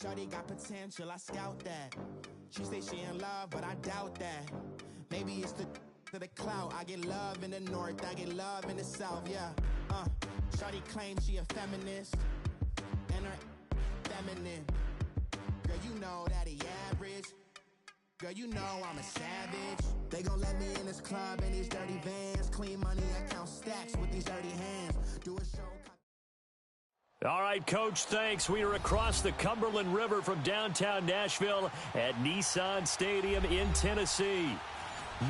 Shorty got potential, I scout that. She say she in love, but I doubt that. Maybe it's the clout. I get love in the north, I get love in the south, yeah. Shorty claims she a feminist, and her feminine. Girl, you know that he average. Girl, you know I'm a savage. They gon' let me in this club in these dirty vans. Clean money, I count stacks with these dirty hands. Do a show. All right, Coach, thanks. We are across the Cumberland River from downtown Nashville at Nissan Stadium in Tennessee.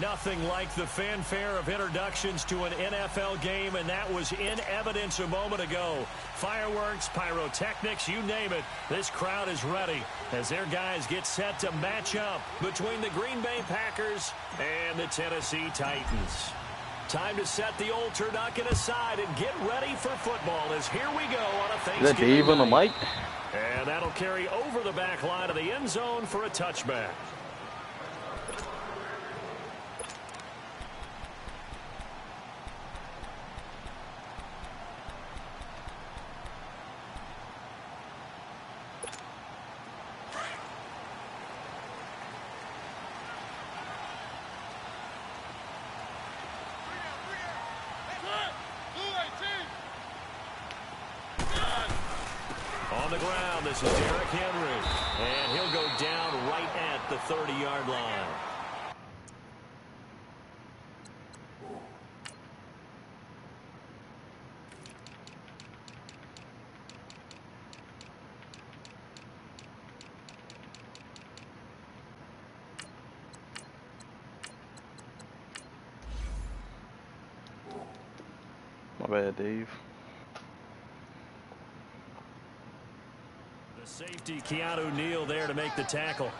Nothing like the fanfare of introductions to an NFL game, and that was in evidence a moment ago. Fireworks, pyrotechnics, you name it. This crowd is ready as their guys get set to match up between the Green Bay Packers and the Tennessee Titans. Time to set the old turducken aside and get ready for football as here we go on a Thanksgiving Is that Dave on the mic? And that'll carry over the back line of the end zone for a touchback. On the ground, this is Derrick Henry, and he'll go down right at the 30-yard line. My bad, Dave. The safety, Keanu Neal, there to make the tackle.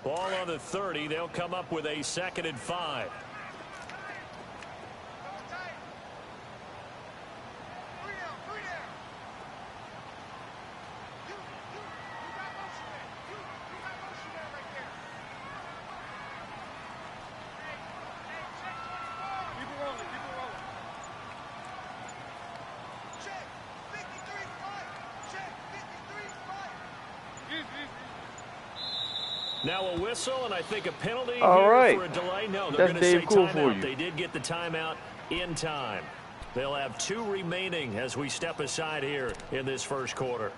Ball on the 30. They'll come up with a 2nd and 5. Now a whistle, and I think a penalty here for a delay. No, they're going to say timeout. They did get the timeout in time. They'll have 2 remaining as we step aside here in this first quarter.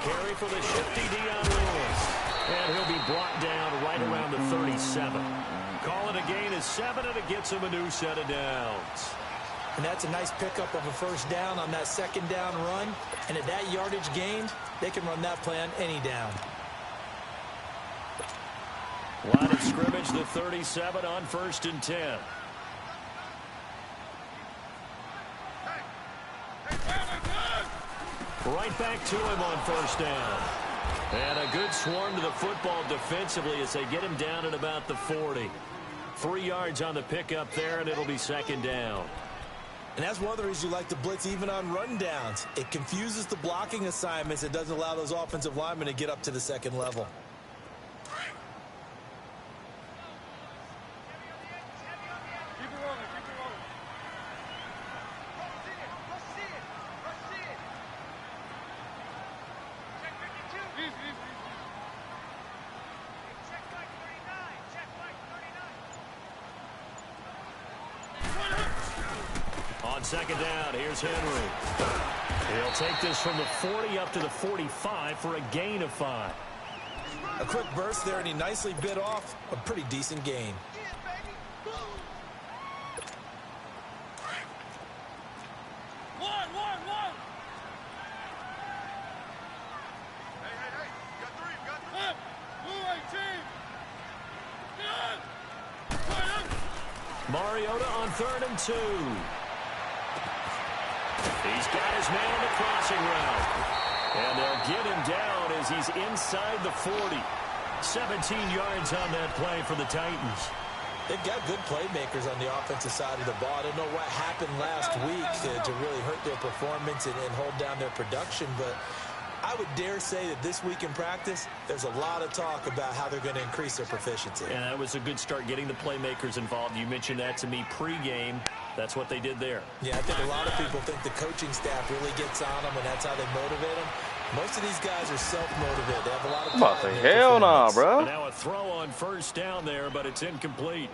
Carry for the shifty Dion Lewis. And he'll be brought down right around the 37. Call it a gain of 7, and it gets him a new set of downs. And that's a nice pickup of a first down on that 2nd down run. And at that yardage gained, they can run that play on any down. Line of scrimmage, the 37 on 1st and 10. Right back to him on 1st down. And a good swarm to the football defensively as they get him down at about the 40. 3 yards on the pickup there, and it'll be 2nd down. And that's one of the reasons you like to blitz even on run downs. It confuses the blocking assignments. It doesn't allow those offensive linemen to get up to the 2nd level. On 2nd down, here's Henry. He'll take this from the 40 up to the 45 for a gain of 5. A quick burst there, and he nicely bit off a pretty decent gain. Mariota on 3rd and 2. He's got his man on the crossing route. And they'll get him down as he's inside the 40. 17 yards on that play for the Titans. They've got good playmakers on the offensive side of the ball. I don't know what happened last week to really hurt their performance and hold down their production, but I would dare say that this week in practice, there's a lot of talk about how they're going to increase their proficiency. And that was a good start, getting the playmakers involved. You mentioned that to me pregame. That's what they did there. Yeah, I think a lot of people think the coaching staff really gets on them, and that's how they motivate them. Most of these guys are self-motivated. They have a lot of pride in their hell nah, performance. bro. Now a throw on first down there, but it's incomplete.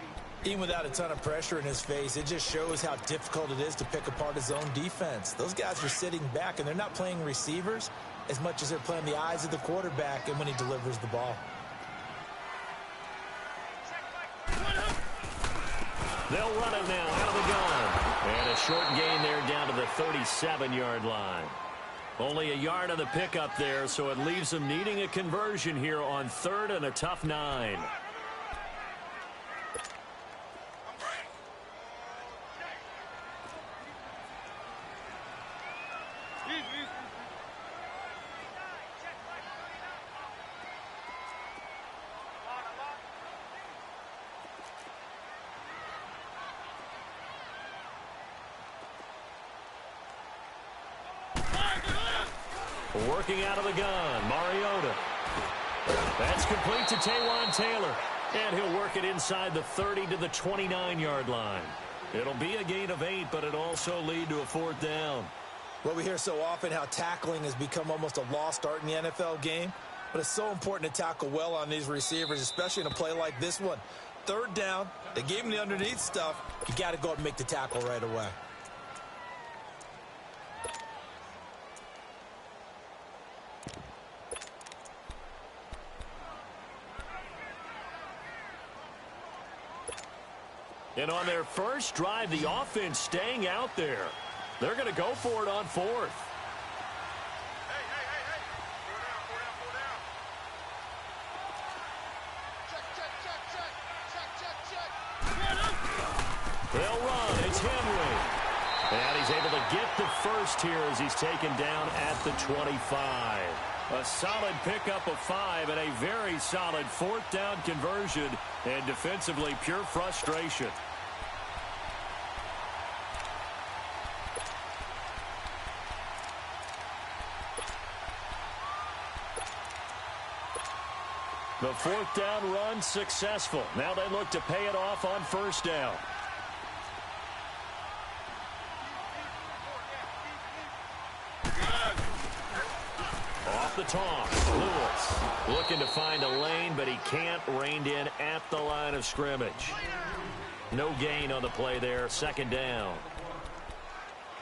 Even without a ton of pressure in his face, it just shows how difficult it is to pick apart his own defense. Those guys are sitting back, and they're not playing receivers as much as they're playing the eyes of the quarterback and when he delivers the ball. They'll run it now out of the gun. And a short gain there down to the 37-yard line. Only a yard on the pickup there, so it leaves them needing a conversion here on 3rd and a tough 9. Working out of the gun, Mariota. That's complete to Taywan Taylor. And he'll work it inside the 30 to the 29-yard line. It'll be a gain of 8, but it'll also lead to a 4th down. Well, we hear so often how tackling has become almost a lost art in the NFL game. But it's so important to tackle well on these receivers, especially in a play like this one. 3rd down, they gave him the underneath stuff. You got to go up and make the tackle right away. And on their first drive, the offense staying out there. They're going to go for it on 4th. They'll run. It's Henry. And he's able to get the first here as he's taken down at the 25. A solid pickup of 5 and a very solid 4th down conversion. And defensively, pure frustration. The 4th down run successful. Now they look to pay it off on 1st down. Off the toss, Lewis looking to find a lane, but he can't. Reined in at the line of scrimmage. No gain on the play there. 2nd down.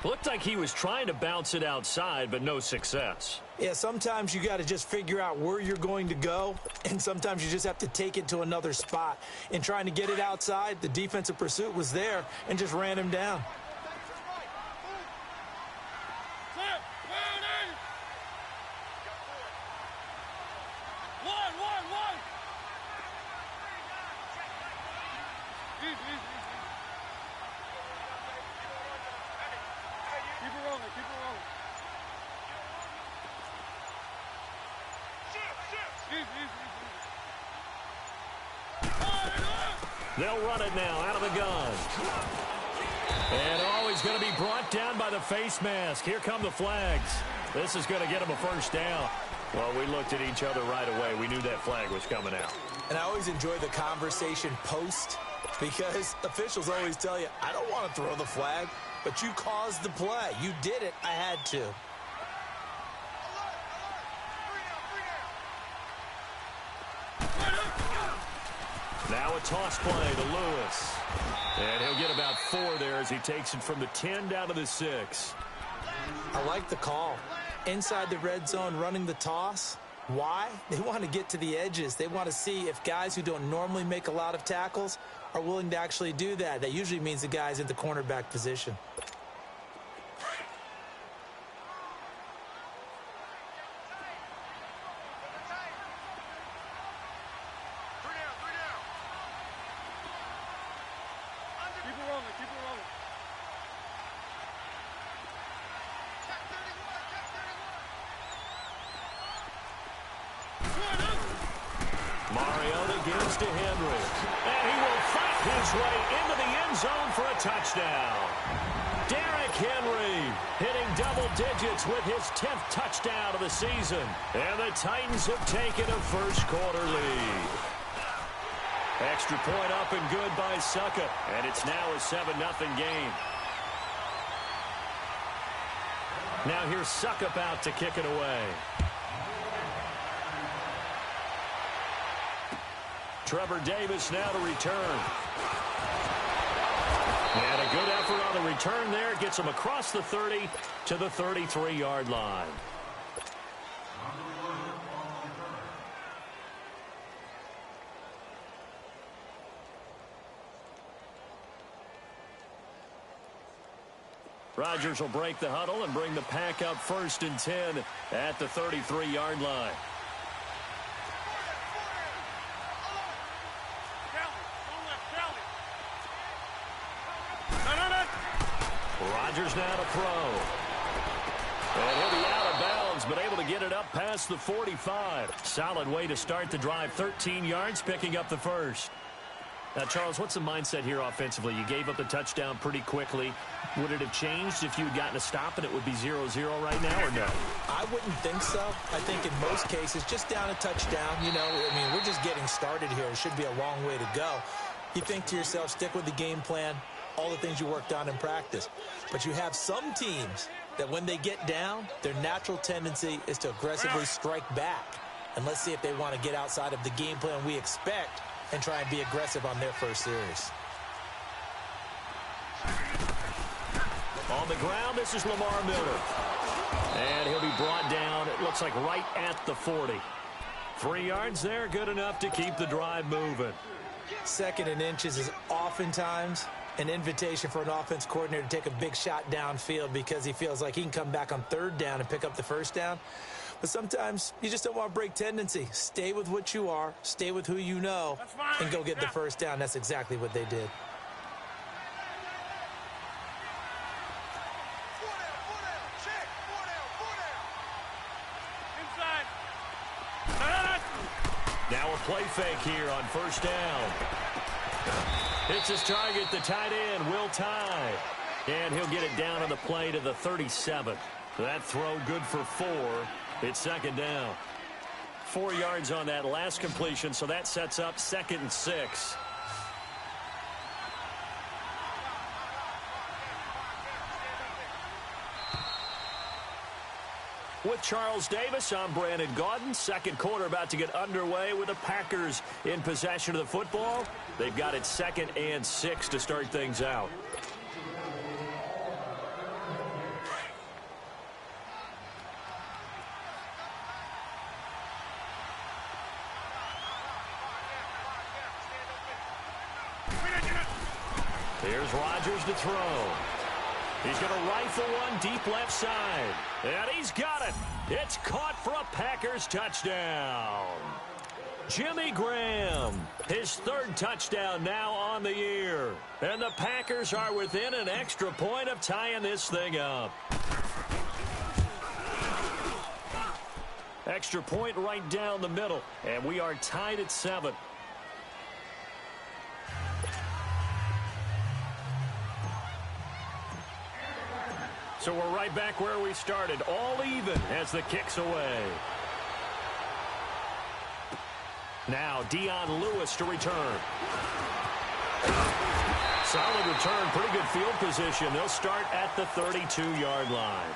Looked like he was trying to bounce it outside, but no success. Yeah, sometimes you got to just figure out where you're going to go, and sometimes you just have to take it to another spot. In trying to get it outside, the defensive pursuit was there and just ran him down. They'll run it now out of the gun. And he's going to be brought down by the face mask. Here come the flags. This is going to get him a 1st down. Well, we looked at each other right away. We knew that flag was coming out. And I always enjoy the conversation post because officials always tell you, I don't want to throw the flag, but you caused the play. You did it. I had to. Now a toss play to Lewis. And he'll get about 4 there as he takes it from the 10 down to the 6. I like the call. Inside the red zone running the toss. Why? They want to get to the edges. They want to see if guys who don't normally make a lot of tackles are willing to actually do that. That usually means the guy's in the cornerback position. to Henry. And he will fight his way into the end zone for a touchdown. Derrick Henry hitting double digits with his 10th touchdown of the season. And the Titans have taken a first-quarter lead. Extra point up and good by Suckup. And it's now a 7-0 game. Now here's Suckup out to kick it away. Trevor Davis now to return. And a good effort on the return there. Gets him across the 30 to the 33-yard line. Rodgers will break the huddle and bring the pack up 1st and 10 at the 33-yard line. Rodgers now to throw. And he'll be out of bounds, but able to get it up past the 45. Solid way to start the drive. 13 yards, picking up the first. Now, Charles, what's the mindset here offensively? You gave up the touchdown pretty quickly. Would it have changed if you had gotten a stop and it would be 0-0 right now, or no? I wouldn't think so. I think in most cases, just down a touchdown, you know, I mean, we're just getting started here. It should be a long way to go. You think to yourself, stick with the game plan, all the things you worked on in practice. But you have some teams that when they get down, their natural tendency is to aggressively strike back. And let's see if they want to get outside of the game plan we expect and try and be aggressive on their first series. On the ground, this is Lamar Miller. And he'll be brought down, it looks like right at the 40. 3 yards there, good enough to keep the drive moving. 2nd and inches is oftentimes an invitation for an offense coordinator to take a big shot downfield because he feels like he can come back on 3rd down and pick up the 1st down. But sometimes you just don't want to break tendency. Stay with what you are, stay with who you know, and go get the 1st down. That's exactly what they did. Now a play fake here on 1st down. Hits his target, the tight end, Will Tye. And he'll get it down on the play to the 37. That throw good for 4. It's 2nd down. 4 yards on that last completion, so that sets up 2nd and 6. With Charles Davis, I'm Brandon Gaudin. 2nd quarter about to get underway with the Packers in possession of the football. They've got it 2nd and 6 to start things out. Here's Rodgers to throw. He's going to rifle one deep left side. And he's got it. It's caught for a Packers touchdown. Jimmy Graham, his 3rd touchdown now on the year. And the Packers are within an extra point of tying this thing up. Extra point right down the middle. And we are tied at 7. So we're right back where we started, all even as the kick's away. Now Dion Lewis to return. Solid return, pretty good field position. They'll start at the 32-yard line.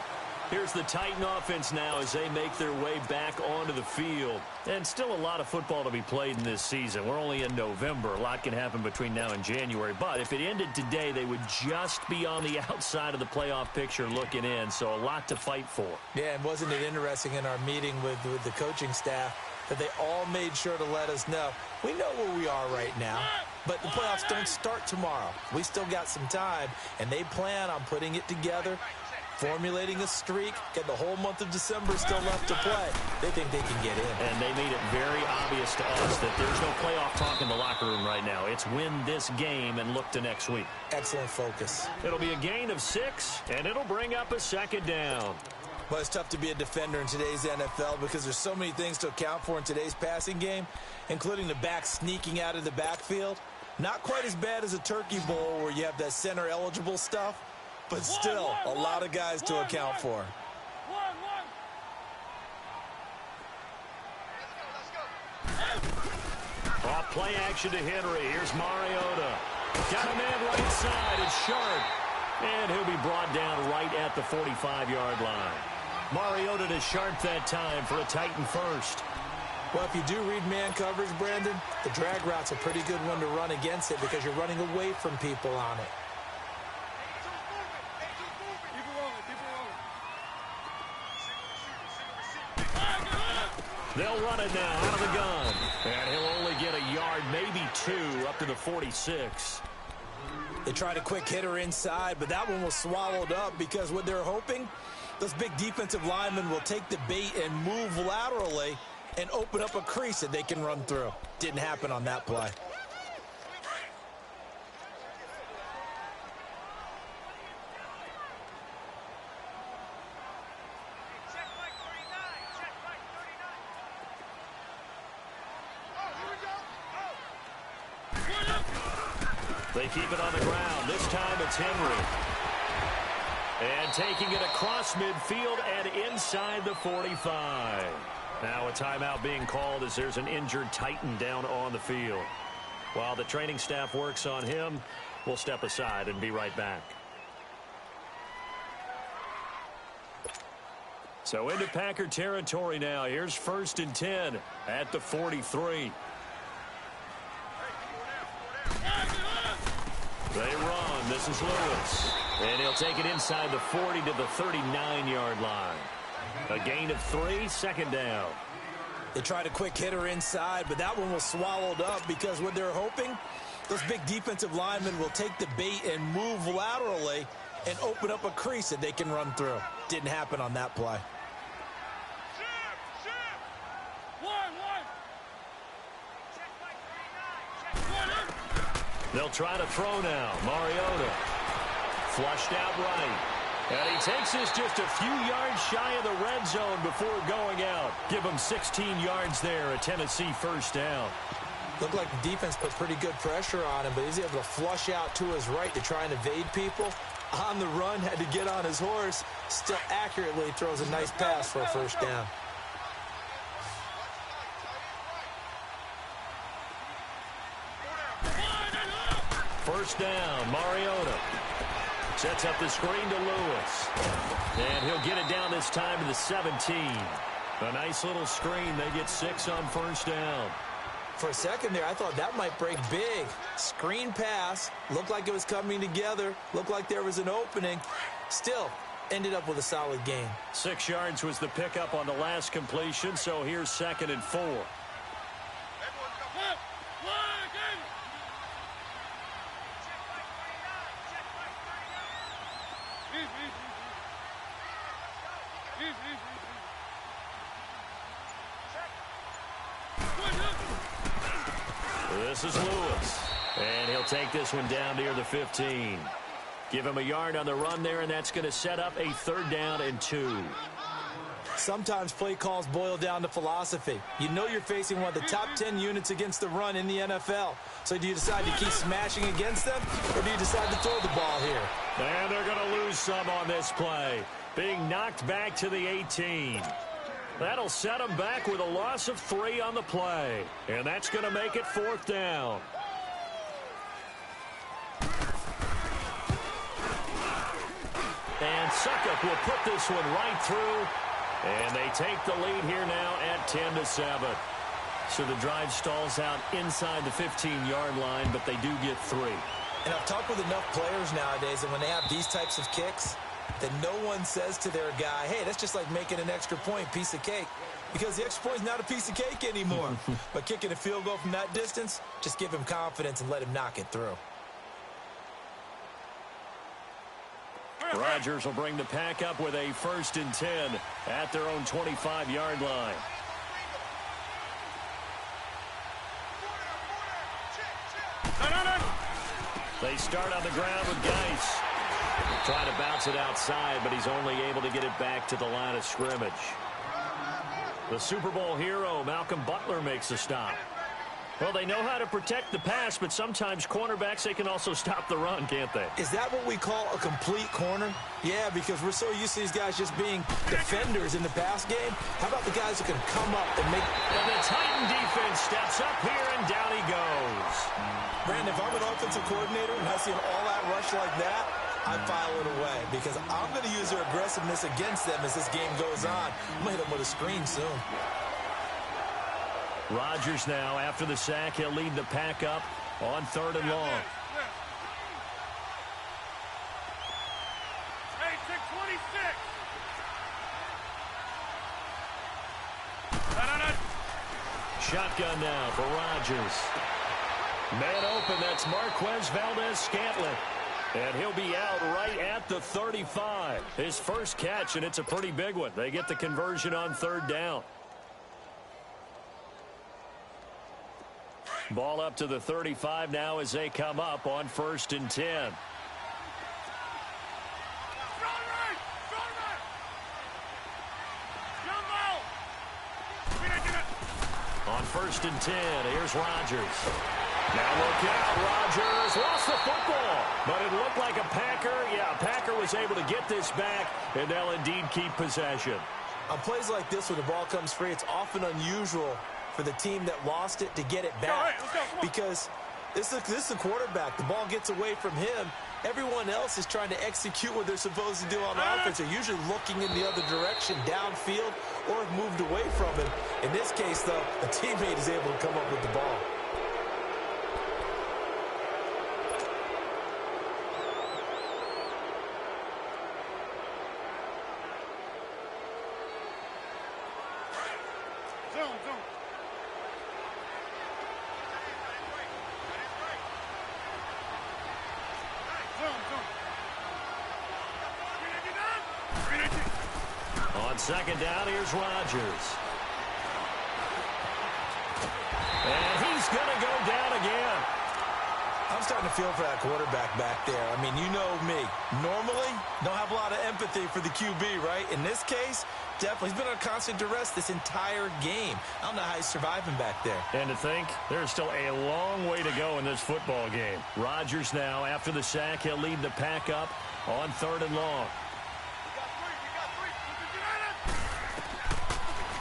Here's the Titan offense now as they make their way back onto the field. And still a lot of football to be played in this season. We're only in November. A lot can happen between now and January. But if it ended today, they would just be on the outside of the playoff picture looking in. So a lot to fight for. Yeah, and wasn't it interesting in our meeting with the coaching staff that they all made sure to let us know, we know where we are right now, but the playoffs don't start tomorrow. We still got some time, and they plan on putting it together, formulating a streak, get the whole month of December still left to play. They think they can get in. And they made it very obvious to us that there's no playoff talk in the locker room right now. It's win this game and look to next week. Excellent focus. It'll be a gain of 6, and it'll bring up a 2nd down. Well, it's tough to be a defender in today's NFL because there's so many things to account for in today's passing game, including the back sneaking out of the backfield. Not quite as bad as a turkey bowl where you have that center-eligible stuff, but still a lot of guys to account for. Off play action to Henry. Here's Mariota. Got a man right side. It's Sharp. And he'll be brought down right at the 45-yard line. Mariota to Sharp that time for a Titan first. Well, if you do read man coverage, Brandon, the drag route's a pretty good one to run against it because you're running away from people on it. They'll run it now out of the gun. And he'll only get a yard, maybe two, up to the 46. They tried a quick hitter inside, but that one was swallowed up because what they're hoping, those big defensive linemen will take the bait and move laterally and open up a crease that they can run through. Didn't happen on that play. They keep it on the ground. This time it's Henry. And taking it across midfield and inside the 45. Now a timeout being called as there's an injured Titan down on the field. While the training staff works on him, we'll step aside and be right back. So into Packer territory now. Here's 1st and 10 at the 43. They run. This is Lewis. And he'll take it inside the 40 to the 39-yard line. A gain of 3, 2nd down. They tried a quick hitter inside, but that one was swallowed up because what they're hoping, those big defensive linemen will take the bait and move laterally and open up a crease that they can run through. Didn't happen on that play. They'll try to throw now. Mariota flushed out right. And he takes this just a few yards shy of the red zone before going out. Give him 16 yards there, a Tennessee 1st down. Looked like the defense put pretty good pressure on him, but he's able to flush out to his right to try and evade people. On the run, had to get on his horse. Still accurately throws a nice pass for a 1st down. First down, Mariota. Sets up the screen to Lewis. And he'll get it down this time to the 17. A nice little screen. They get 6 on 1st down. For a second there, I thought that might break big. Screen pass. Looked like it was coming together. Looked like there was an opening. Still, ended up with a solid gain. 6 yards was the pickup on the last completion, so here's 2nd and 4. This is Lewis. And he'll take this one down near the 15. Give him a yard on the run there, and that's going to set up a 3rd down and 2. Sometimes play calls boil down to philosophy. You know you're facing one of the top 10 units against the run in the NFL. So do you decide to keep smashing against them, or do you decide to throw the ball here? And they're going to lose some on this play. Being knocked back to the 18. That'll set them back with a loss of 3 on the play. And that's going to make it 4th down. And Suckup will put this one right through. And they take the lead here now at 10-7. So the drive stalls out inside the 15-yard line, but they do get 3. And I've talked with enough players nowadays, and when they have these types of kicks, that no one says to their guy, hey, that's just like making an extra point, piece of cake. Because the extra point is not a piece of cake anymore. But kicking a field goal from that distance, just give him confidence and let him knock it through. Rodgers will bring the pack up with a 1st and 10 at their own 25-yard line. They start on the ground with Geis. Trying to bounce it outside, but he's only able to get it back to the line of scrimmage. The Super Bowl hero, Malcolm Butler, makes a stop. Well, they know how to protect the pass, but sometimes cornerbacks, they can also stop the run, can't they? Is that what we call a complete corner? Yeah, because we're so used to these guys just being defenders in the pass game. How about the guys who can come up and make... And the Titan defense steps up here, and down he goes. Brandon, if I'm an offensive coordinator and I see an all-out rush like that, I file it away because I'm going to use their aggressiveness against them as this game goes on. I'm going to hit them with a screen soon. Rodgers now, after the sack, he'll lead the pack up on 3rd and long. Hey, 626. Shotgun now for Rodgers. Man open, that's Marquez Valdez-Scantling. And he'll be out right at the 35. His first catch, and it's a pretty big one. They get the conversion on 3rd down. Ball up to the 35 now as they come up on 1st and 10. On 1st and 10, here's Rodgers. Now look out, Rodgers lost the football, but it looked like a Packer. Yeah, Packer was able to get this back, and they'll indeed keep possession. On plays like this, when the ball comes free, it's often unusual for the team that lost it to get it back. Because this is the quarterback. The ball gets away from him. Everyone else is trying to execute what they're supposed to do on offense. They're usually looking in the other direction, downfield, or have moved away from him. In this case, though, a teammate is able to come up with the ball. On 2nd down, here's Rodgers. And he's going to go down again. I'm starting to feel for that quarterback back there. I mean, you know me. Normally, don't have a lot of empathy for the QB, right? In this case, definitely. He's been on constant duress this entire game. I don't know how he's surviving back there. And to think, there's still a long way to go in this football game. Rodgers now, after the sack, he'll lead the pack up on 3rd and long.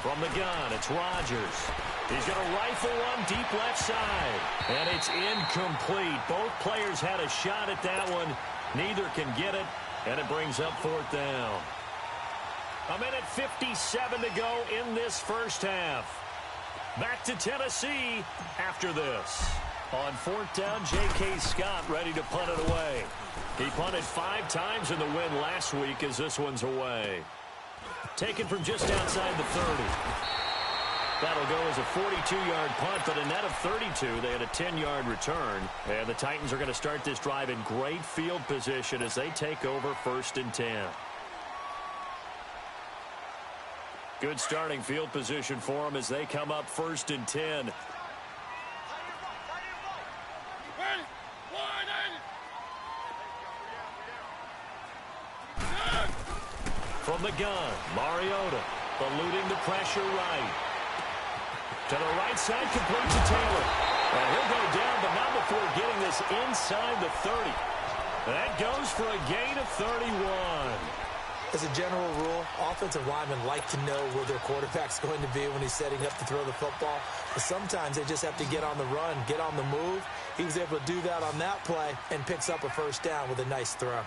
From the gun, it's Rodgers. He's going to rifle one deep left side. And it's incomplete. Both players had a shot at that one. Neither can get it. And it brings up 4th down. 1:57 to go in this first half. Back to Tennessee after this. On 4th down, J.K. Scott ready to punt it away. He punted 5 times in the win last week as this one's away. Taken from just outside the 30. That'll go as a 42-yard punt, but a net of 32. They had a 10-yard return. And the Titans are going to start this drive in great field position as they take over 1st and 10. Good starting field position for them as they come up 1st and 10. From the gun, Mariota eluding the pressure right. To the right side, complete to Taylor. And he'll go down, but not before getting this inside the 30. That goes for a gain of 31. As a general rule, offensive linemen like to know where their quarterback's going to be when he's setting up to throw the football. But sometimes they just have to get on the run, get on the move. He was able to do that on that play and picks up a 1st down with a nice throw.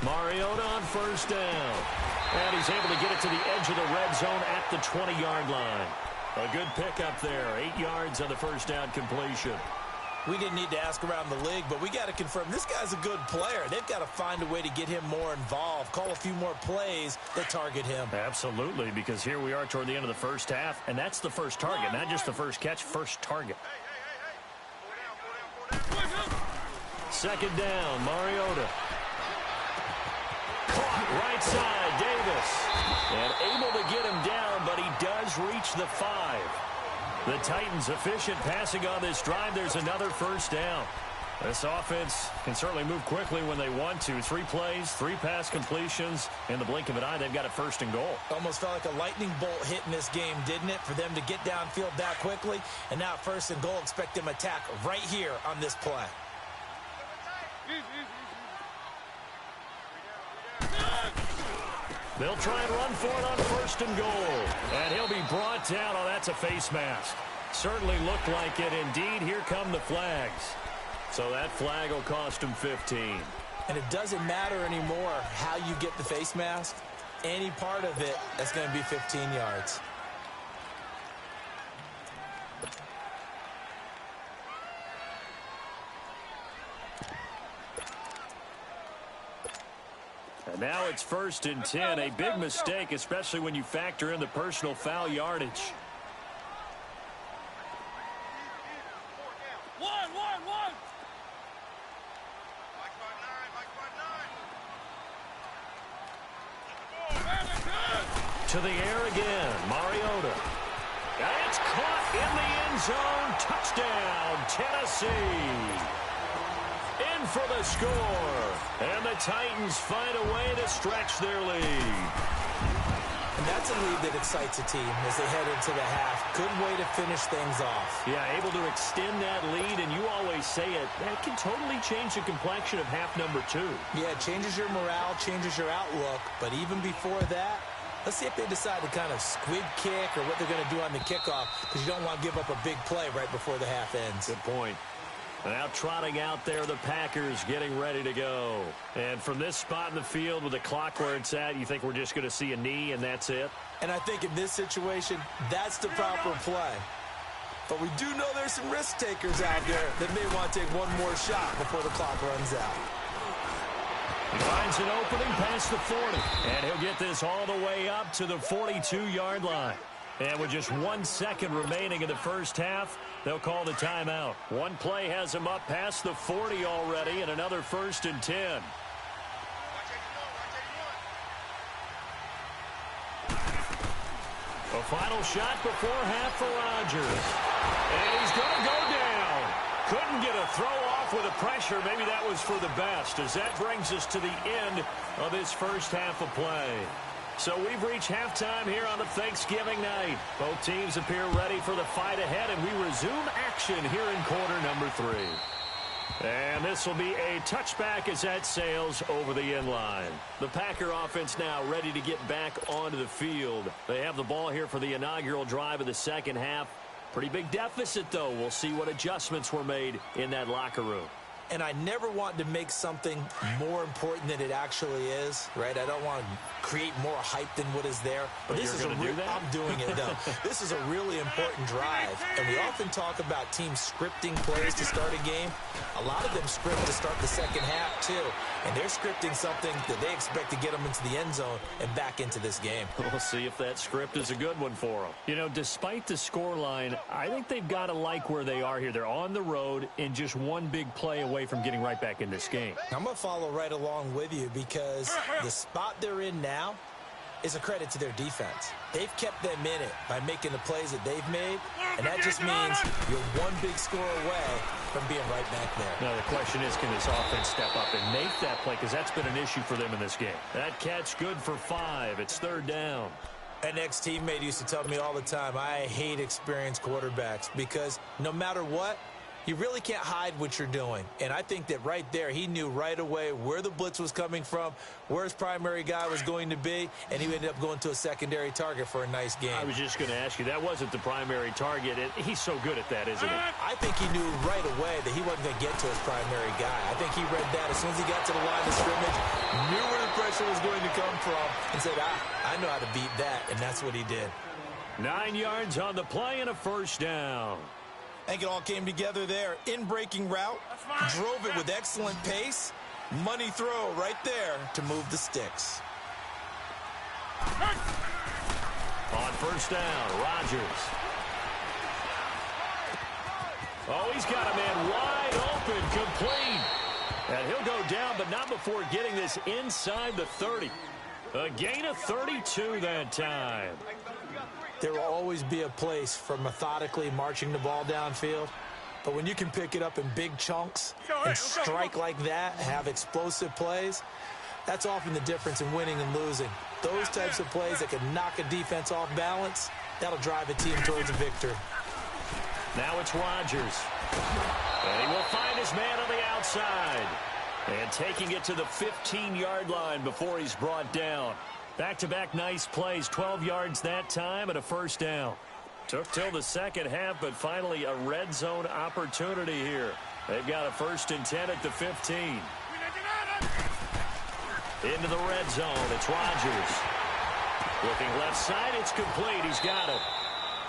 Mariota on 1st down. And he's able to get it to the edge of the red zone at the 20-yard line. A good pickup there. 8 yards on the 1st down completion. We didn't need to ask around the league, but we got to confirm this guy's a good player. They've got to find a way to get him more involved, call a few more plays that target him. Absolutely, because here we are toward the end of the first half, and that's the first target, not just the first catch, first target. second down. Mariota. Caught right side, Davis. And able to get him down, but he does reach the 5. The Titans efficient passing on this drive. There's another first down. This offense can certainly move quickly when they want to. 3 plays, 3 pass completions. In the blink of an eye, they've got a first and goal. Almost felt like a lightning bolt hit in this game, didn't it? For them to get downfield that quickly. And now first and goal, expect them to attack right here on this play. They'll try and run for it on first and goal. And he'll be brought down. Oh, that's a face mask. Certainly looked like it. Indeed, here come the flags. So that flag will cost him 15. And it doesn't matter anymore how you get the face mask. Any part of it, that's going to be 15 yards. And now it's 1st and 10. A big mistake, especially when you factor in the personal foul yardage. To the air again, Mariota. And it's caught in the end zone. Touchdown, Tennessee. In for the score. And the Titans find a way to stretch their lead. And that's a lead that excites a team as they head into the half. Good way to finish things off. Yeah, able to extend that lead, and you always say it, that can totally change the complexion of half number 2. Yeah, it changes your morale, changes your outlook. But even before that, let's see if they decide to kind of squib kick or what they're going to do on the kickoff, because you don't want to give up a big play right before the half ends. Good point. Now trotting out there, the Packers getting ready to go. And from this spot in the field with the clock where it's at, you think we're just going to see a knee and that's it? And I think in this situation, that's the proper play. But we do know there's some risk takers out there that may want to take one more shot before the clock runs out. He finds an opening past the 40. And he'll get this all the way up to the 42-yard line. And with just 1 second remaining in the first half, they'll call the timeout. One play has him up past the 40 already, and another 1st and 10. A final shot before half for Rodgers. And he's going to go down. Couldn't get a throw off with the pressure. Maybe that was for the best, as that brings us to the end of this first half of play. So we've reached halftime here on the Thanksgiving night. Both teams appear ready for the fight ahead, and we resume action here in quarter number 3. And this will be a touchback as that sails over the end line. The Packer offense now ready to get back onto the field. They have the ball here for the inaugural drive of the second half. Pretty big deficit, though. We'll see what adjustments were made in that locker room. And I never want to make something more important than it actually is, right? I don't want to create more hype than what is there. But this is I'm doing it, though. This is a really important drive. And we often talk about teams scripting plays to start a game. A lot of them script to start the second half, too. And they're scripting something that they expect to get them into the end zone and back into this game. We'll see if that script is a good one for them. You know, despite the scoreline, I think they've got to like where they are here. They're on the road and just one big play away from getting right back in this game. I'm going to follow right along with you because the spot they're in now is a credit to their defense. They've kept them in it by making the plays that they've made, and that just means you're one big score away from being right back there. Now, the question is, can this offense step up and make that play? Because that's been an issue for them in this game. That catch good for 5. It's 3rd down. An ex-teammate used to tell me all the time, I hate experienced quarterbacks because no matter what, you really can't hide what you're doing. And I think that right there, he knew right away where the blitz was coming from, where his primary guy was going to be, and he ended up going to a secondary target for a nice game. I was just going to ask you, that wasn't the primary target. He's so good at that, isn't he? I think he knew right away that he wasn't going to get to his primary guy. I think he read that as soon as he got to the line of scrimmage, knew where the pressure was going to come from, and said, I know how to beat that, and that's what he did. 9 yards on the play and a 1st down. I think it all came together there. In-breaking route, drove it with excellent pace. Money throw right there to move the sticks. On 1st down, Rodgers. Oh, he's got a man wide open, complete. And he'll go down, but not before getting this inside the 30. A gain of 32 that time. There will always be a place for methodically marching the ball downfield. But when you can pick it up in big chunks and strike like that, have explosive plays, that's often the difference in winning and losing. Those types of plays that can knock a defense off balance, that'll drive a team towards a victory. Now it's Rodgers. And he will find his man on the outside. And taking it to the 15-yard line before he's brought down. Back-to-back nice plays, 12 yards that time and a first down. Took till the second half, but finally a red zone opportunity here. They've got a 1st and 10 at the 15. Into the red zone, it's Rodgers. Looking left side, it's complete. He's got it.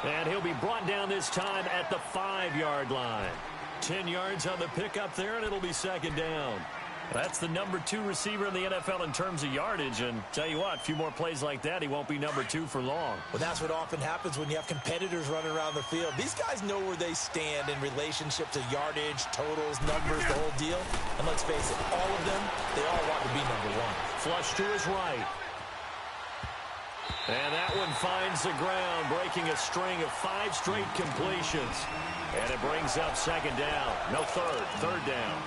And he'll be brought down this time at the 5-yard line. 10 yards on the pickup there, and it'll be second down. That's the number 2 receiver in the NFL in terms of yardage. And tell you what, a few more plays like that, he won't be number 2 for long. Well, that's what often happens when you have competitors running around the field. These guys know where they stand in relationship to yardage, totals, numbers, the whole deal. And let's face it, all of them, they all want to be number 1. Flush to his right. And that one finds the ground, breaking a string of 5 straight completions. And it brings up second down. No, third down.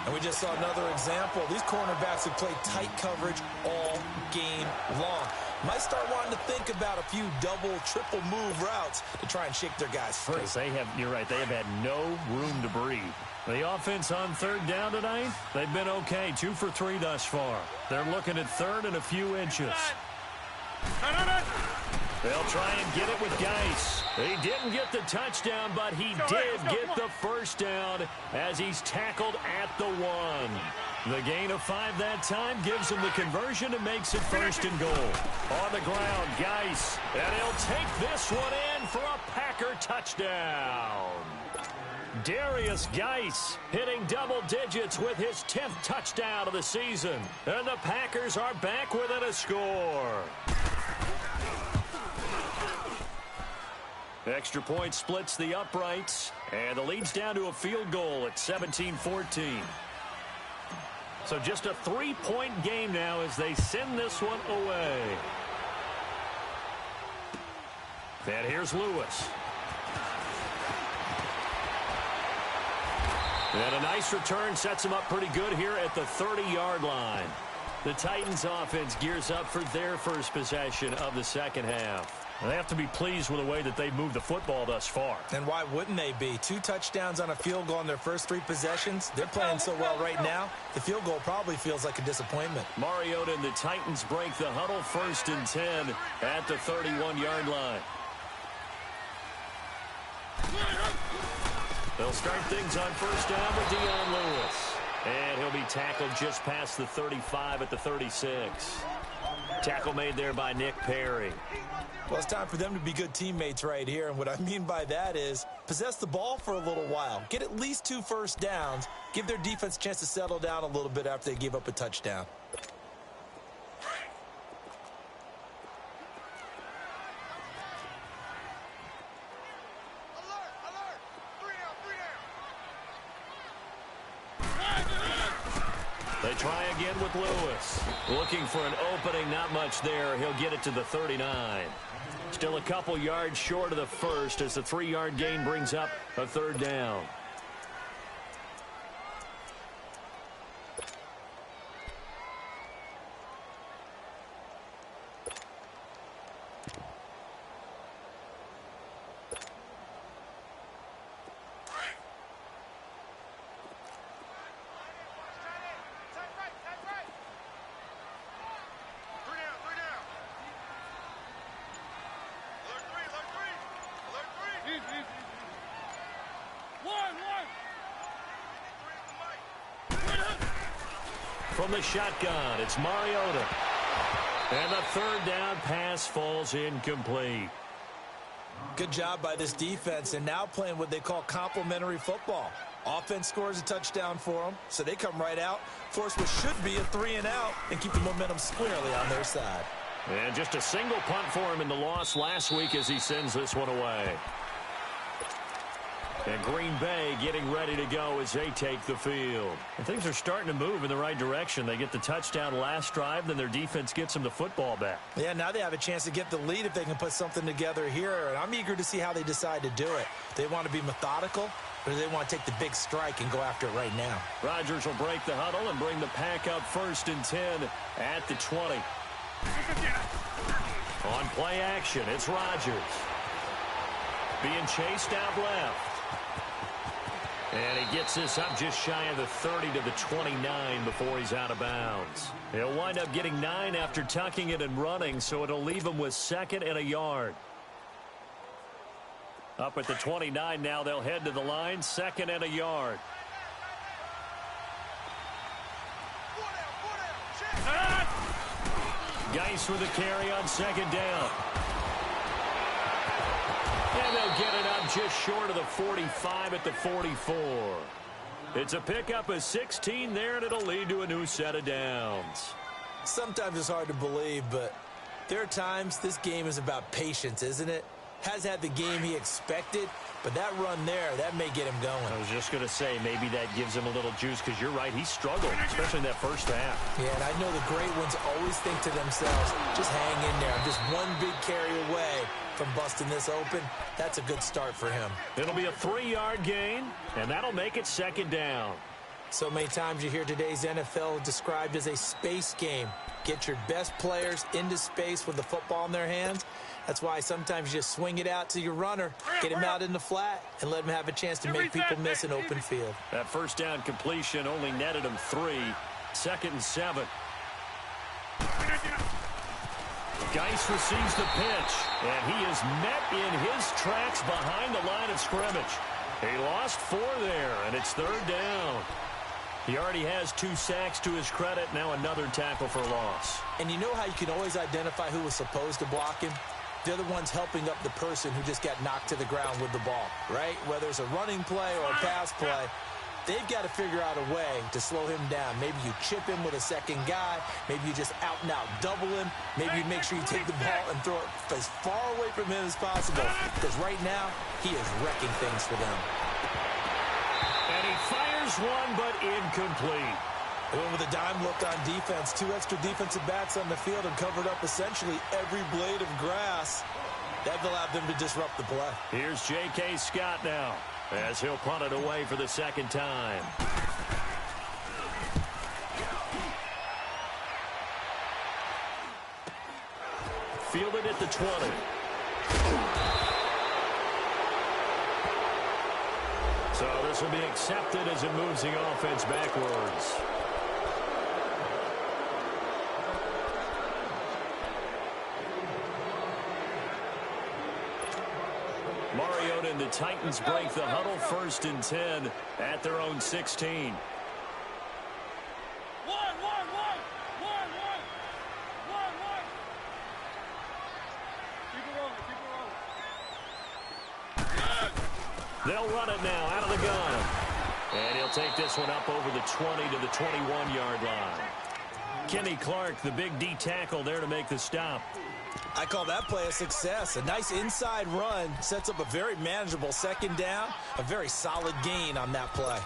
And we just saw another example. These cornerbacks have played tight coverage all game long. Might start wanting to think about a few double, triple move routes to try and shake their guys free. You're right, they have had no room to breathe. The offense on third down tonight, they've been okay. 2 for 3 thus far. They're looking at third and a few inches. They'll try and get it with Geis. He didn't get the touchdown, but he did get the first down as he's tackled at the 1. The gain of 5 that time gives him the conversion and makes it 1st and goal. On the ground, Geis. And he'll take this one in for a Packer touchdown. Darius Geis hitting double digits with his 10th touchdown of the season. And the Packers are back within a score. Extra point splits the uprights, and the lead's down to a field goal at 17-14. So just a 3-point game now as they send this one away. And here's Lewis. And a nice return sets him up pretty good here at the 30-yard line. The Titans offense gears up for their first possession of the second half. They have to be pleased with the way that they've moved the football thus far. And why wouldn't they be? 2 touchdowns on a field goal in their first 3 possessions. They're playing so well right now, the field goal probably feels like a disappointment. Mariota and the Titans break the huddle, 1st and 10 at the 31-yard line. They'll start things on first down with Dion Lewis. And he'll be tackled just past the 35 at the 36. Tackle made there by Nick Perry. Well, it's time for them to be good teammates right here. And what I mean by that is possess the ball for a little while. Get at least 2 first downs. Give their defense a chance to settle down a little bit after they give up a touchdown. They try again with Lewis. Looking for an opening, not much there. He'll get it to the 39. Still a couple yards short of the first as the 3-yard gain brings up a 3rd down. From the shotgun, it's Mariota. And the 3rd down pass falls incomplete. Good job by this defense, and now playing what they call complementary football. Offense scores a touchdown for them, so they come right out, force what should be a 3-and-out, and keep the momentum squarely on their side. And just a single punt for him in the loss last week as he sends this one away. And Green Bay getting ready to go as they take the field. And things are starting to move in the right direction. They get the touchdown last drive, then their defense gets them the football back. Yeah, now they have a chance to get the lead if they can put something together here. And I'm eager to see how they decide to do it. They want to be methodical, or do they want to take the big strike and go after it right now? Rodgers will break the huddle and bring the pack up 1st and 10 at the 20. On play action, it's Rodgers. Being chased out left. And he gets this up just shy of the 30 to the 29 before he's out of bounds. He'll wind up getting 9 after tucking it and running, so it'll leave him with 2nd and a yard. Up at the 29 now, they'll head to the line, 2nd and a yard. Geis with a carry on 2nd down. And they'll get it up just short of the 45 at the 44. It's a pickup of 16 there, and it'll lead to a new set of downs. Sometimes it's hard to believe, but there are times this game is about patience, isn't it? Has had the game he expected, but that run there, that may get him going. I was just going to say, maybe that gives him a little juice, because you're right, he struggled, especially in that first half. Yeah, and I know the great ones always think to themselves, just hang in there. I'm just one big carry away from busting this open. That's a good start for him. It'll be a 3-yard gain, and that'll make it 2nd down. So many times you hear today's NFL described as a space game. Get your best players into space with the football in their hands. That's why sometimes you just swing it out to your runner, get him out in the flat, and let him have a chance to make people miss an open field. That first down completion only netted him 3. 2nd and 7. Geis receives the pitch, and he is met in his tracks behind the line of scrimmage. He lost 4 there, and it's 3rd down. He already has 2 sacks to his credit, now another tackle for loss. And you know how you can always identify who was supposed to block him? They're the ones helping up the person who just got knocked to the ground with the ball, right? Whether it's a running play or a pass play, they've got to figure out a way to slow him down. Maybe you chip him with a second guy. Maybe you just out-and-out double him. Maybe you make sure you take the ball and throw it as far away from him as possible. Because right now, he is wrecking things for them. And he fires one, but incomplete. They went with a dime look on defense. 2 extra defensive backs on the field and covered up essentially every blade of grass. That allowed them to disrupt the play. Here's J.K. Scott now, as he'll punt it away for the 2nd time. Fielded at the 20. So this will be accepted as it moves the offense backwards. Mariota and the Titans break the huddle, 1st and 10 at their own 16. They'll run it now out of the gun. And he'll take this one up over the 20 to the 21-yard line. Kenny Clark, the big D tackle there to make the stop. I call that play a success. A nice inside run sets up a very manageable 2nd down. A very solid gain on that play.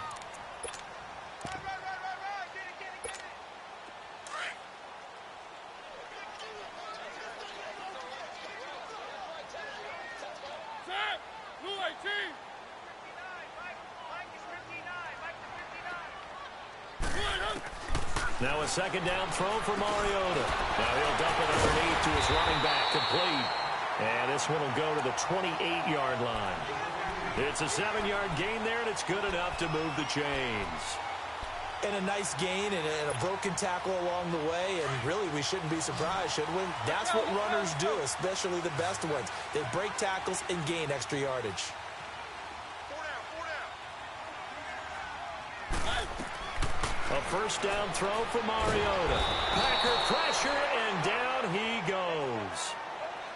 Now a 2nd down throw for Mariota. Now he'll dump it underneath to his running back, complete. And this one will go to the 28-yard line. It's a 7-yard gain there, and it's good enough to move the chains. And a nice gain and a broken tackle along the way, and really we shouldn't be surprised, should we? That's what runners do, especially the best ones. They break tackles and gain extra yardage. A 1st down throw for Mariota. Packer pressure, and down he goes.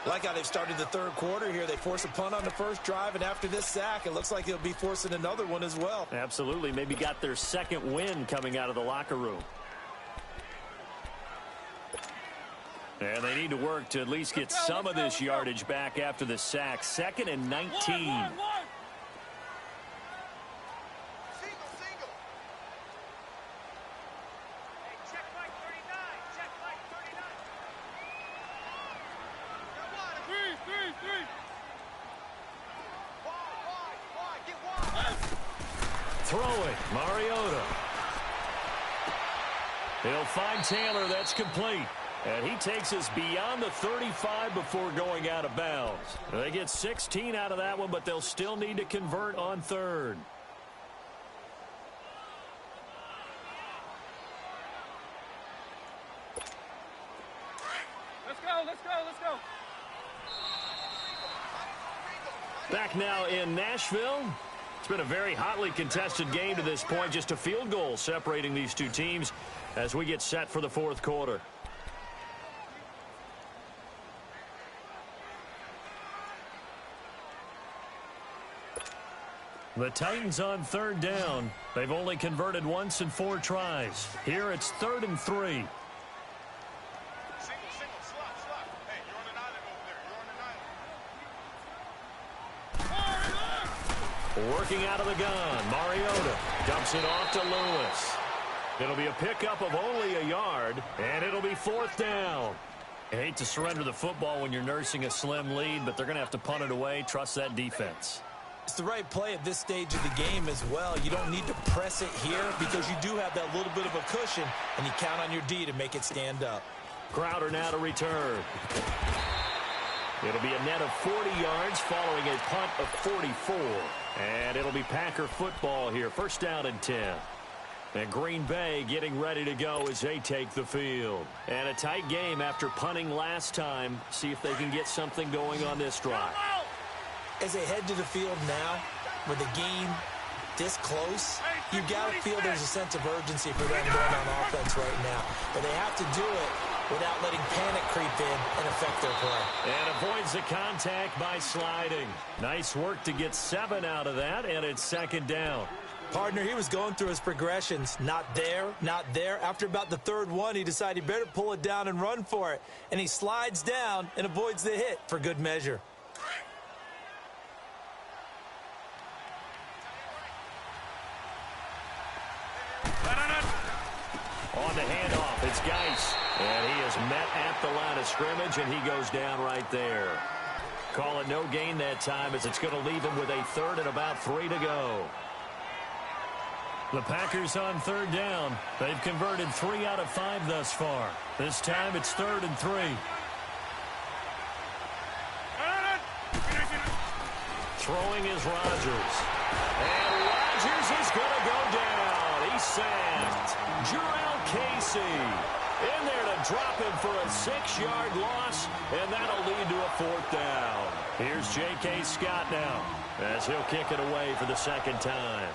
Like how they've started the 3rd quarter here. They force a punt on the first drive, and after this sack, it looks like they'll be forcing another one as well. Absolutely. Maybe got their 2nd win coming out of the locker room. And they need to work to at least get some of this yardage back after the sack. 2nd and 19. Throwing, Mariota. He'll find Taylor. That's complete. And he takes us beyond the 35 before going out of bounds. They get 16 out of that one, but they'll still need to convert on third. Let's go. Back now in Nashville. It's been a very hotly contested game to this point. Just a field goal separating these two teams as we get set for the fourth quarter. The Titans on third down. They've only converted once in 4 tries. Here it's 3rd and 3. Working out of the gun, Mariota dumps it off to Lewis. It'll be a pickup of only a yard, and it'll be 4th down. I hate to surrender the football when you're nursing a slim lead, but they're going to have to punt it away. Trust that defense. It's the right play at this stage of the game as well. You don't need to press it here because you do have that little bit of a cushion, and you count on your D to make it stand up. Crowder now to return. It'll be a net of 40 yards following a punt of 44. And it'll be Packer football here. 1st down and 10. And Green Bay getting ready to go as they take the field. And a tight game after punting last time. See if they can get something going on this drive. As they head to the field now, with the game this close, you got to feel there's a sense of urgency for them going on offense right now. But they have to do it without letting panic creep in and affect their play. And avoids the contact by sliding. Nice work to get 7 out of that, and it's 2nd down. Partner, he was going through his progressions. Not there, not there. After about the 3rd one, he decided he better pull it down and run for it. And he slides down and avoids the hit for good measure. On the handoff, it's Geis. And he is met at the line of scrimmage, and he goes down right there. Call it no gain that time as it's going to leave him with a 3rd and about 3 to go. The Packers on 3rd down. They've converted 3 out of 5 thus far. This time it's 3rd and 3. Throwing is Rodgers. And Rodgers is going to go down. He's sacked. Jurrell Casey in there to drop him for a 6-yard loss, and that'll lead to a 4th down. Here's J.K. Scott now as he'll kick it away for the 2nd time.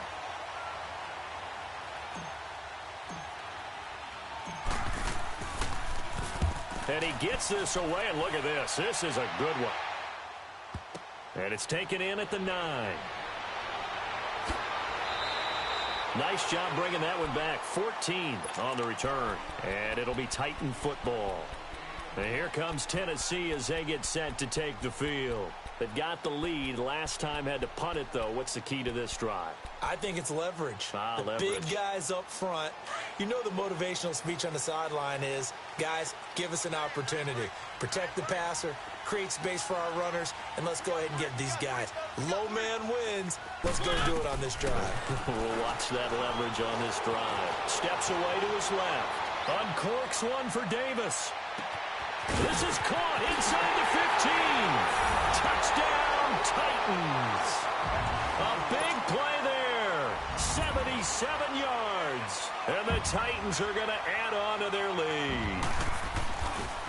And he gets this away, and look at this. This is a good one. And it's taken in at the 9. Nice job bringing that one back. 14 on the return. And it'll be Titan football. And here comes Tennessee as they get set to take the field. They've got the lead. Last time had to punt it, though. What's the key to this drive? I think it's leverage. Leverage. Big guys up front. You know the motivational speech on the sideline is, guys, give us an opportunity. Protect the passer, create space for our runners, and let's go ahead and get these guys. Low man wins. Let's go do it on this drive. We'll watch that leverage on this drive. Steps away to his left. Uncorks one for Davis. This is caught inside the 15. Touchdown, Titans. A big play there. 77 yards. And the Titans are going to add on to their lead.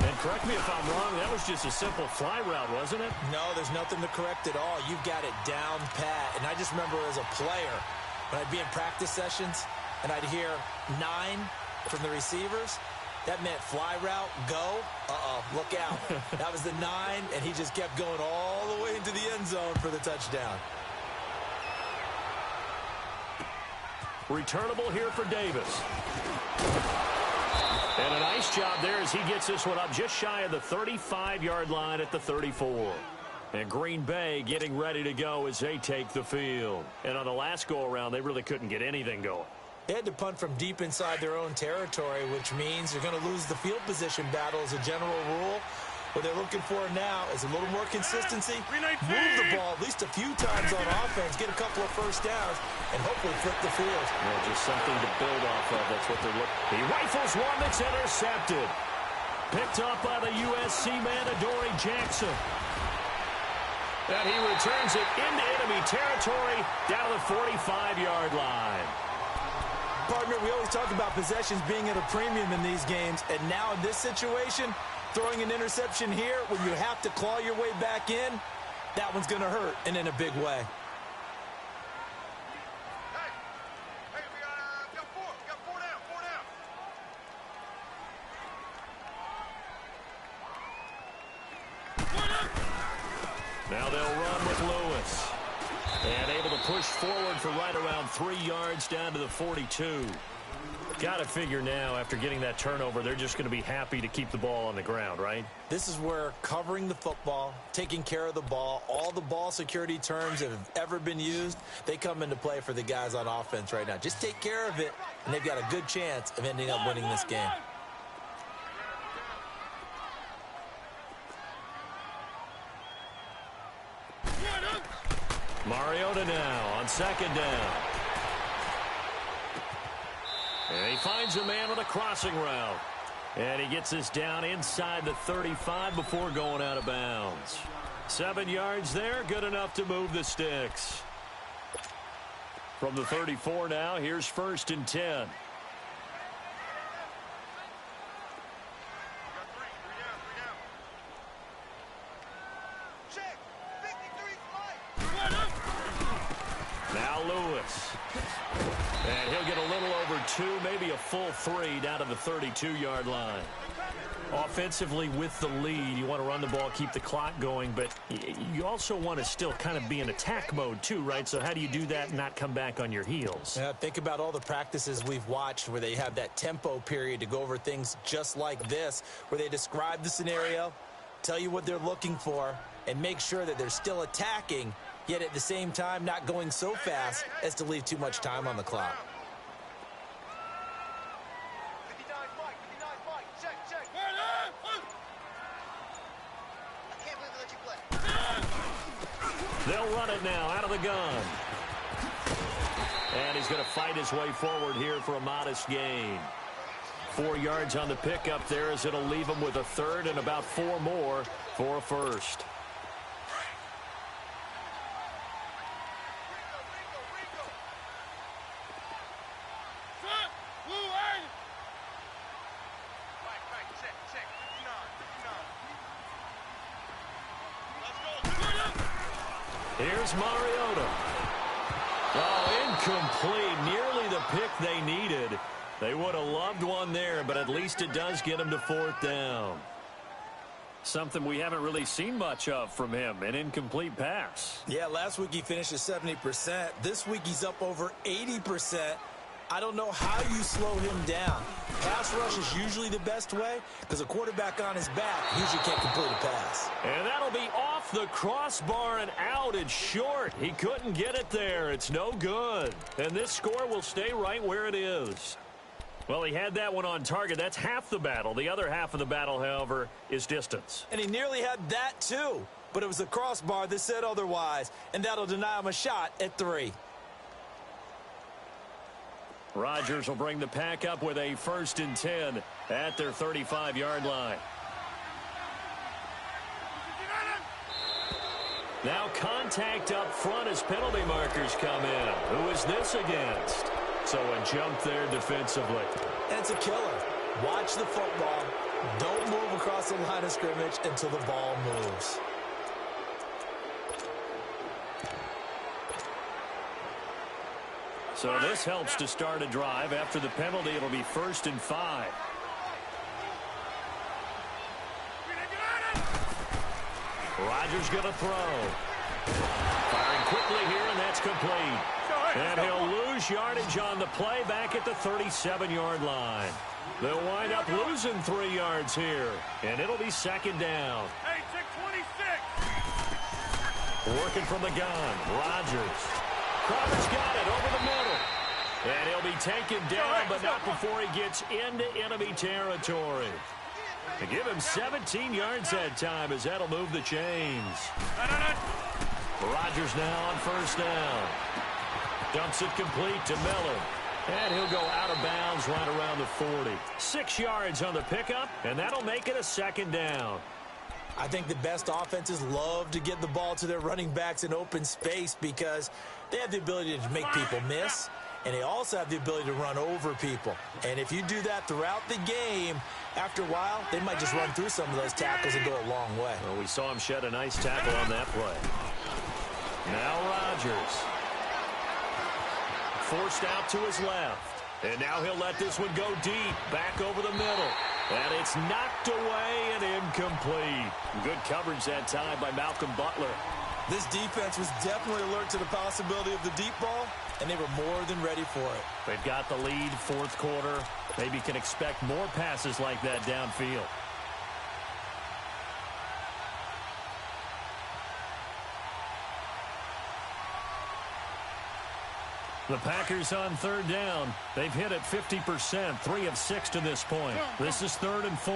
And correct me if I'm wrong, that was just a simple fly route, wasn't it? No, there's nothing to correct at all. You've got it down pat. And I just remember as a player, when I'd be in practice sessions and I'd hear 9 from the receivers, that meant fly route, go, look out. That was the 9, and he just kept going all the way into the end zone for the touchdown. Returnable here for Davis. And a nice job there as he gets this one up just shy of the 35-yard line at the 34. And Green Bay getting ready to go as they take the field. And on the last go-around, they really couldn't get anything going. They had to punt from deep inside their own territory, which means they're going to lose the field position battle as a general rule. What they're looking for now is a little more consistency, move the ball at least a few times on offense, get a couple of first downs, and hopefully flip the field. Yeah, just something to build off of. That's what they're looking for. He rifles one that's intercepted. Picked up by the USC man, Adoree Jackson. And he returns it into enemy territory down the 45-yard line. Partner, we always talk about possessions being at a premium in these games, and now in this situation, throwing an interception here when you have to claw your way back in, that one's going to hurt, and in a big way. We got four down. Now they'll run with Lewis. And able to push forward for right around 3 yards down to the 42. Got to figure now, after getting that turnover, they're just going to be happy to keep the ball on the ground, right? This is where covering the football, taking care of the ball, all the ball security terms that have ever been used, they come into play for the guys on offense right now. Just take care of it, and they've got a good chance of ending up winning this game. Mariota now on second down. And he finds a man with a crossing route. And he gets us down inside the 35 before going out of bounds. 7 yards there, good enough to move the sticks. From the 34 now, here's 1st and 10. Now Lewis. And he'll get a little over 2, maybe a full 3 down to the 32-yard line. Offensively with the lead, you want to run the ball, keep the clock going, but you also want to still kind of be in attack mode too, right? So how do you do that and not come back on your heels? Yeah, think about all the practices we've watched where they have that tempo period to go over things just like this, where they describe the scenario, tell you what they're looking for, and make sure that they're still attacking, yet at the same time not going so fast as to leave too much time on the clock. They'll run it now out of the gun. And he's going to fight his way forward here for a modest gain. 4 yards on the pickup there as it'll leave him with a third and about 4 more for a first. Here's Mariota. Oh, incomplete. Nearly the pick they needed. They would have loved one there, but at least it does get him to 4th down. Something we haven't really seen much of from him, an incomplete pass. Yeah, last week he finished at 70%. This week he's up over 80%. I don't know how you slow him down. Pass rush is usually the best way because a quarterback on his back usually can't complete a pass. And that'll be off the crossbar and out. It's short. He couldn't get it there. It's no good. And this score will stay right where it is. Well, he had that one on target. That's half the battle. The other half of the battle, however, is distance. And he nearly had that too. But it was the crossbar that said otherwise. And that'll deny him a shot at 3. Rodgers will bring the pack up with a 1st and 10 at their 35-yard line. Now contact up front as penalty markers come in. Who is this against? So a jump there defensively. And it's a killer. Watch the football. Don't move across the line of scrimmage until the ball moves. So this helps to start a drive. After the penalty, it'll be 1st and 5. Rodgers going to throw. Firing quickly here, and that's complete. And he'll lose yardage on the play back at the 37-yard line. They'll wind up losing 3 yards here, and it'll be 2nd down. Hey, 626. Working from the gun, Rodgers. Crawford's got it over the middle. And he'll be taken down, but not before he gets into enemy territory. They give him 17 yards that time as that'll move the chains. Rodgers now on first down. Dumps it complete to Miller. And he'll go out of bounds right around the 40. 6 yards on the pickup, and that'll make it a second down. I think the best offenses love to get the ball to their running backs in open space because they have the ability to make people miss, and they also have the ability to run over people. And if you do that throughout the game, after a while, they might just run through some of those tackles and go a long way. Well, we saw him shed a nice tackle on that play. Now Rodgers. Forced out to his left. And now he'll let this one go deep, back over the middle. And it's knocked away and incomplete. Good coverage that time by Malcolm Butler. This defense was definitely alert to the possibility of the deep ball, and they were more than ready for it. They've got the lead, fourth quarter. Maybe can expect more passes like that downfield. The Packers on third down. They've hit it 50%, 3 of 6 to this point. This is 3rd and 4.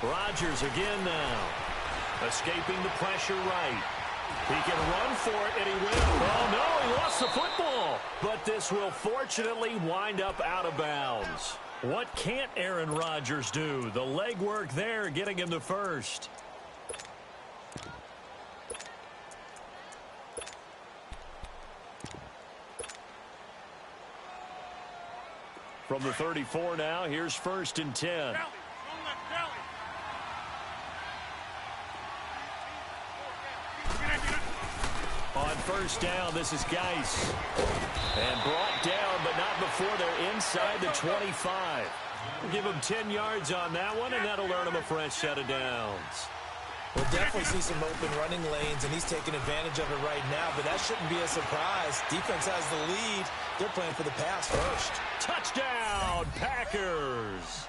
Rodgers again now. Escaping the pressure right. He can run for it, and he will. Oh, no, he lost the football. But this will fortunately wind up out of bounds. What can't Aaron Rodgers do? The legwork there getting him the first. From the 34 now, here's 1st and 10. On first down, this is Geis. And brought down, but not before they're inside the 25. We'll give him 10 yards on that one, and that'll earn him a fresh set of downs. We'll definitely see some open running lanes, and he's taking advantage of it right now, but that shouldn't be a surprise. Defense has the lead. They're playing for the pass first. Touchdown, Packers!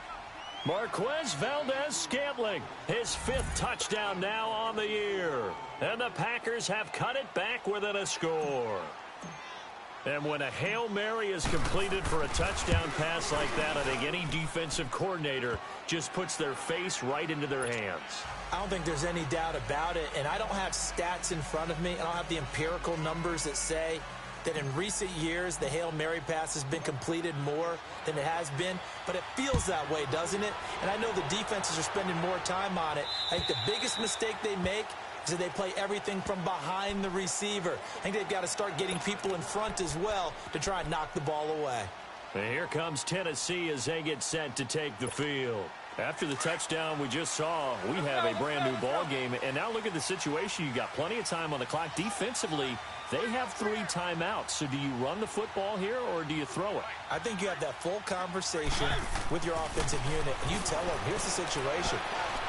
Marquez Valdez-Scantling, his 5th touchdown now on the year. And the Packers have cut it back within a score. And when a Hail Mary is completed for a touchdown pass like that, I think any defensive coordinator just puts their face right into their hands. I don't think there's any doubt about it, and I don't have stats in front of me. I don't have the empirical numbers that say that in recent years the Hail Mary pass has been completed more than it has been, but it feels that way, doesn't it? And I know the defenses are spending more time on it. I think the biggest mistake they make is that they play everything from behind the receiver. I think they've got to start getting people in front as well to try and knock the ball away. And here comes Tennessee as they get set to take the field. After the touchdown we just saw, we have a brand-new ball game. And now look at the situation. You got plenty of time on the clock. Defensively, they have 3 timeouts. So do you run the football here or do you throw it? I think you have that full conversation with your offensive unit, and you tell them, here's the situation.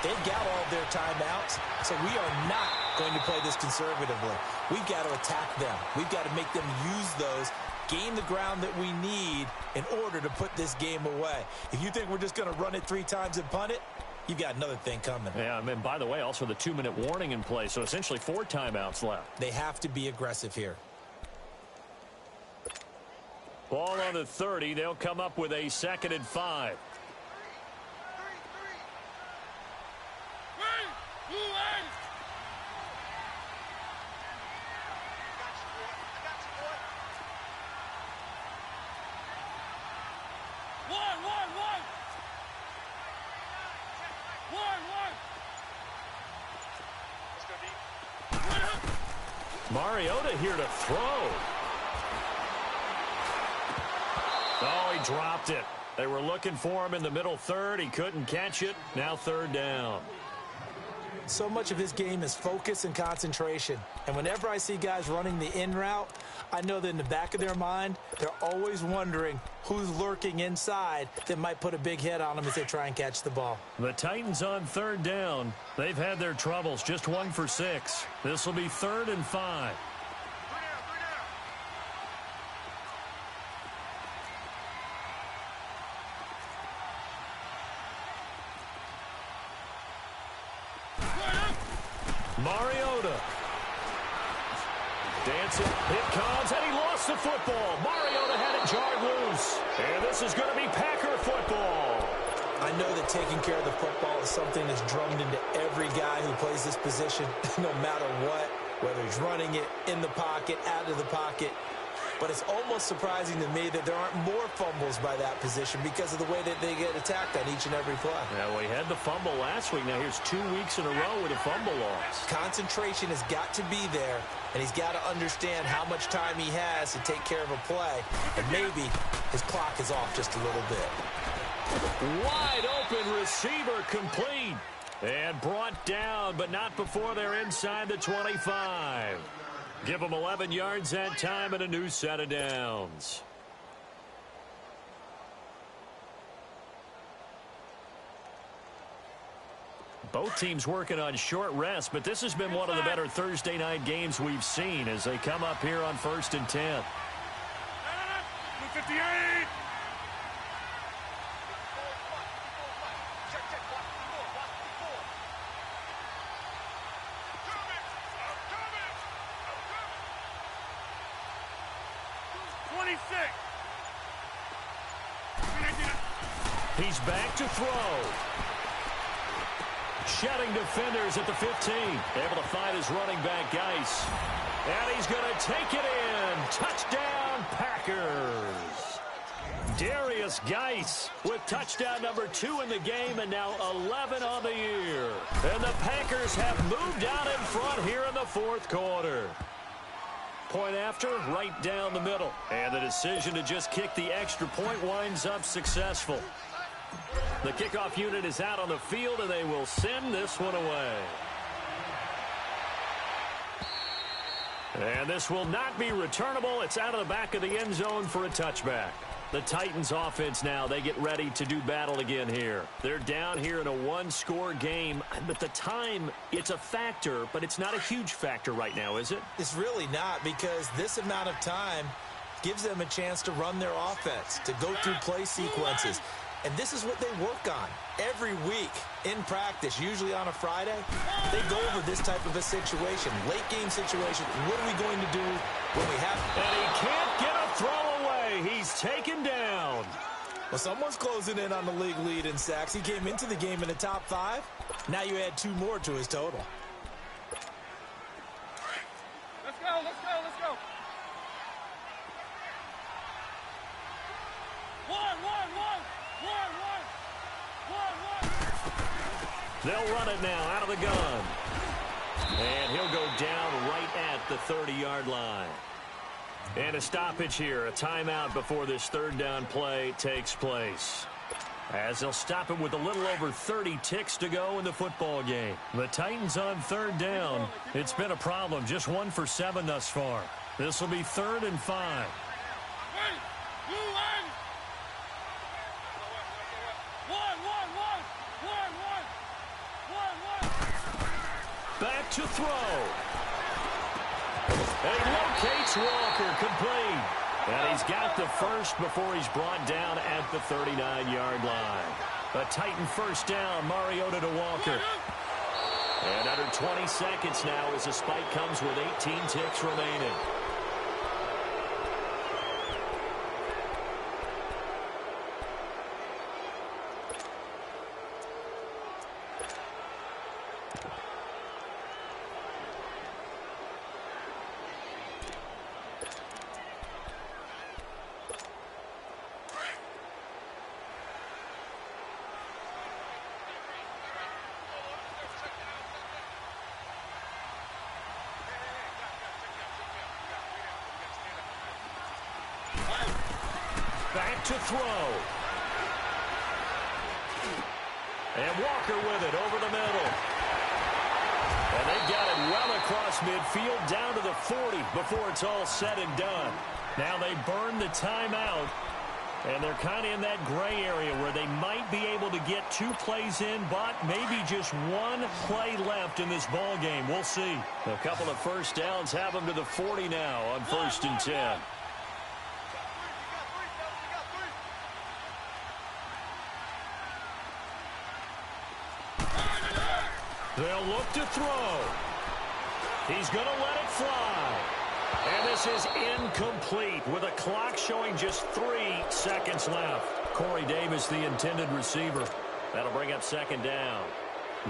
They've got all of their timeouts, so we are not going to play this conservatively. We've got to attack them. We've got to make them use those, gain the ground that we need in order to put this game away. If you think we're just going to run it 3 times and punt it, you've got another thing coming. Yeah, and by the way, also the 2-minute warning in play, so essentially 4 timeouts left. They have to be aggressive here. Ball on the 30. They'll come up with a 2nd and 5. Mariota here to throw. Oh, he dropped it. They were looking for him in the middle third. He couldn't catch it. Now 3rd down. So much of this game is focus and concentration. And whenever I see guys running the in route, I know that in the back of their mind, they're always wondering who's lurking inside that might put a big hit on them as they try and catch the ball. The Titans on 3rd down. They've had their troubles, just 1 for 6. This will be 3rd and 5. Mariota. Dancing. It comes, and he lost the football. Mariota had it jarred loose. And this is going to be Packer football. I know that taking care of the football is something that's drummed into every guy who plays this position, no matter what, whether he's running it, in the pocket, out of the pocket. But it's almost surprising to me that there aren't more fumbles by that position because of the way that they get attacked on each and every play. Yeah, we had the fumble last week. Now here's 2 weeks in a row with a fumble loss. Concentration has got to be there, and he's got to understand how much time he has to take care of a play. And maybe his clock is off just a little bit. Wide open receiver complete. And brought down, but not before they're inside the 25. Give them 11 yards that time and a new set of downs. Both teams working on short rest, but this has been one of the better Thursday night games we've seen as they come up here on 1st and 10. 58. He's back to throw. Shedding defenders at the 15. Able to find his running back, Geis. And he's going to take it in. Touchdown, Packers. Darius Geis with touchdown number 2 in the game and now 11 on the year. And the Packers have moved out in front here in the 4th quarter. Point after, right down the middle. And the decision to just kick the extra point winds up successful. The kickoff unit is out on the field, and they will send this one away. And this will not be returnable. It's out of the back of the end zone for a touchback. The Titans offense now, they get ready to do battle again here. They're down here in a one-score game, but the time, it's a factor, but it's not a huge factor right now, is it? It's really not, because this amount of time gives them a chance to run their offense, to go through play sequences. And this is what they work on every week in practice, usually on a Friday. They go over this type of a situation, late game situation. What are we going to do when we have... And he can't get a throw away. He's taken down. Well, someone's closing in on the league lead in sacks. He came into the game in the top 5. Now you add 2 more to his total. Let's go, let's go, let's go. They'll run it now out of the gun. And he'll go down right at the 30-yard line. And a stoppage here, a timeout before this 3rd down play takes place. As they'll stop it with a little over 30 ticks to go in the football game. The Titans on 3rd down. It's been a problem, just 1 for 7 thus far. This will be 3rd and 5. Back to throw. And he locates Walker, complete. And he's got the first before he's brought down at the 39-yard line. A Titan 1st down, Mariota to Walker. And under 20 seconds now as the spike comes with 18 ticks remaining. Back to throw. And Walker with it over the middle. And they got it well across midfield down to the 40 before it's all said and done. Now they burn the timeout. And they're kind of in that gray area where they might be able to get 2 plays in, but maybe just 1 play left in this ball game. We'll see. A couple of 1st downs have them to the 40 now on 1st and 10. They'll look to throw. He's going to let it fly. And this is incomplete with a clock showing just 3 seconds left. Corey Davis, the intended receiver. That'll bring up second down.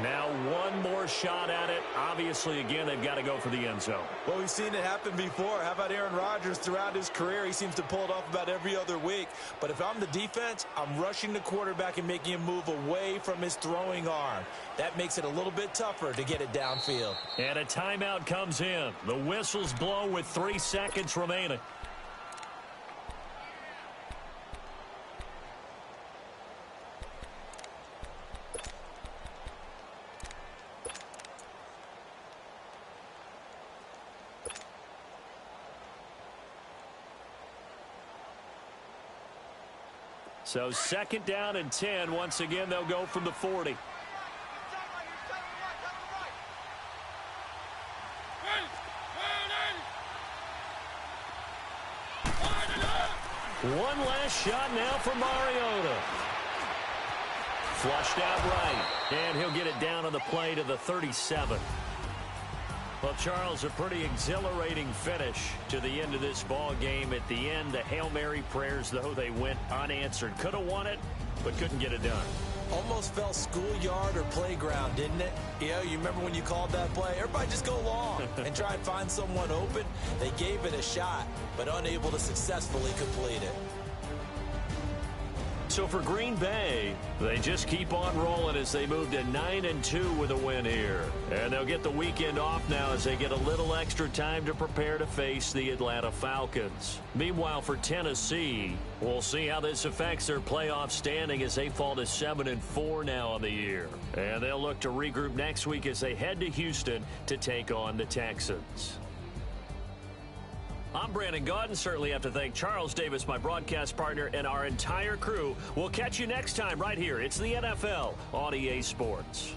Now one more shot at it. Obviously, again, they've got to go for the end zone. Well, we've seen it happen before. How about Aaron Rodgers throughout his career? He seems to pull it off about every other week. But if I'm the defense, I'm rushing the quarterback and making him move away from his throwing arm. That makes it a little bit tougher to get it downfield. And a timeout comes in. The whistle's blown with 3 seconds remaining. So second down and 10. Once again, they'll go from the 40. One last shot now for Mariota. Flushed out right. And he'll get it down on the play to the 37. Well, Charles, a pretty exhilarating finish to the end of this ball game. At the end, the Hail Mary prayers, though, they went unanswered. Could have won it, but couldn't get it done. Almost felt schoolyard or playground, didn't it? You remember when you called that play? Everybody just go long and try and find someone open. They gave it a shot, but unable to successfully complete it. So for Green Bay, they just keep on rolling as they move to 9-2 with a win here. And they'll get the weekend off now as they get a little extra time to prepare to face the Atlanta Falcons. Meanwhile, for Tennessee, we'll see how this affects their playoff standing as they fall to 7-4 now on the year. And they'll look to regroup next week as they head to Houston to take on the Texans. I'm Brandon Gaudin. Certainly have to thank Charles Davis, my broadcast partner, and our entire crew. We'll catch you next time right here. It's the NFL on EA Sports.